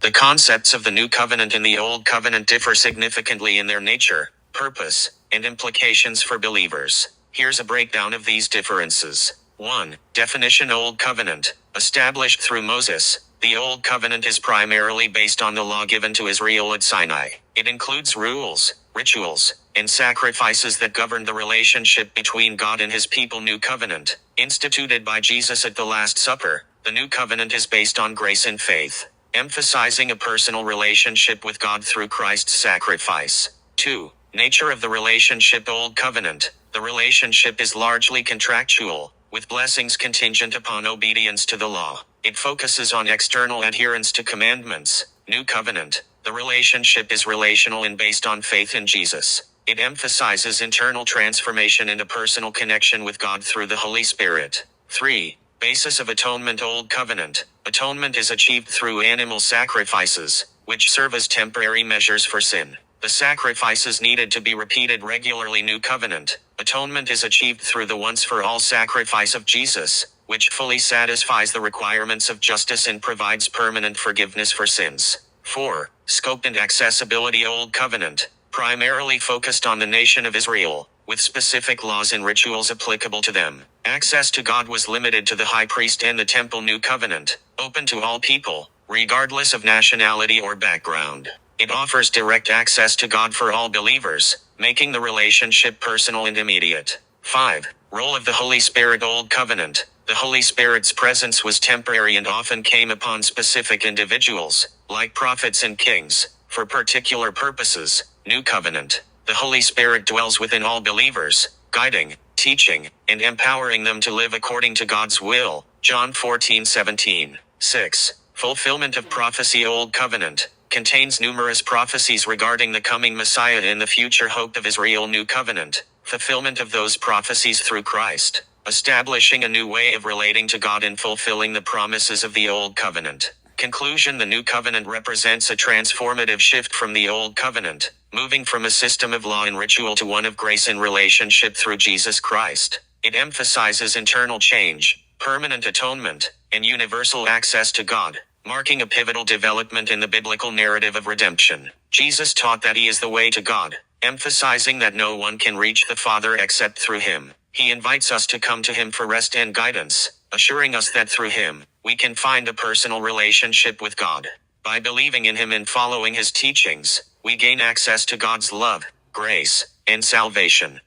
The concepts of the New Covenant and the Old Covenant differ significantly in their nature, purpose, and implications for believers. Here's a breakdown of these differences. 1. Definition: Old Covenant. Established through Moses, the Old Covenant is primarily based on the law given to Israel at Sinai. It includes rules, rituals, and sacrifices that govern the relationship between God and his people. New Covenant. Instituted by Jesus at the Last Supper, the New Covenant is based on grace and faith, emphasizing a personal relationship with God through Christ's sacrifice. 2. Nature of the relationship. Old Covenant. The relationship is largely contractual, with blessings contingent upon obedience to the law. It focuses on external adherence to commandments. New Covenant. The relationship is relational and based on faith in Jesus. It emphasizes internal transformation and a personal connection with God through the Holy Spirit. 3. Basis of atonement. Old Covenant. Atonement is achieved through animal sacrifices, which serve as temporary measures for sin. The sacrifices needed to be repeated regularly. New Covenant. Atonement is achieved through the once-for-all sacrifice of Jesus, which fully satisfies the requirements of justice and provides permanent forgiveness for sins. 4. Scope and accessibility. Old Covenant. Primarily focused on the nation of Israel, with specific laws and rituals applicable to them. Access to God was limited to the high priest and the temple. New Covenant. Open to all people, regardless of nationality or background. It offers direct access to God for all believers, making the relationship personal and immediate. 5. Role of the Holy Spirit. Old Covenant. The Holy Spirit's presence was temporary and often came upon specific individuals, like prophets and kings, for particular purposes. New Covenant. The Holy Spirit dwells within all believers, guiding, teaching, and empowering them to live according to God's will. John 14:17. 6. Fulfillment of prophecy. Old Covenant contains numerous prophecies regarding the coming Messiah and the future hope of Israel. New Covenant. Fulfillment of those prophecies through Christ, establishing a new way of relating to God and fulfilling the promises of the Old Covenant. Conclusion: the New Covenant represents a transformative shift from the Old Covenant, moving from a system of law and ritual to one of grace and relationship through Jesus Christ. It emphasizes internal change, permanent atonement, and universal access to God, marking a pivotal development in the biblical narrative of redemption. Jesus taught that he is the way to God, emphasizing that no one can reach the Father except through him. He invites us to come to him for rest and guidance, assuring us that through him, we can find a personal relationship with God. By believing in him and following his teachings, we gain access to God's love, grace, and salvation.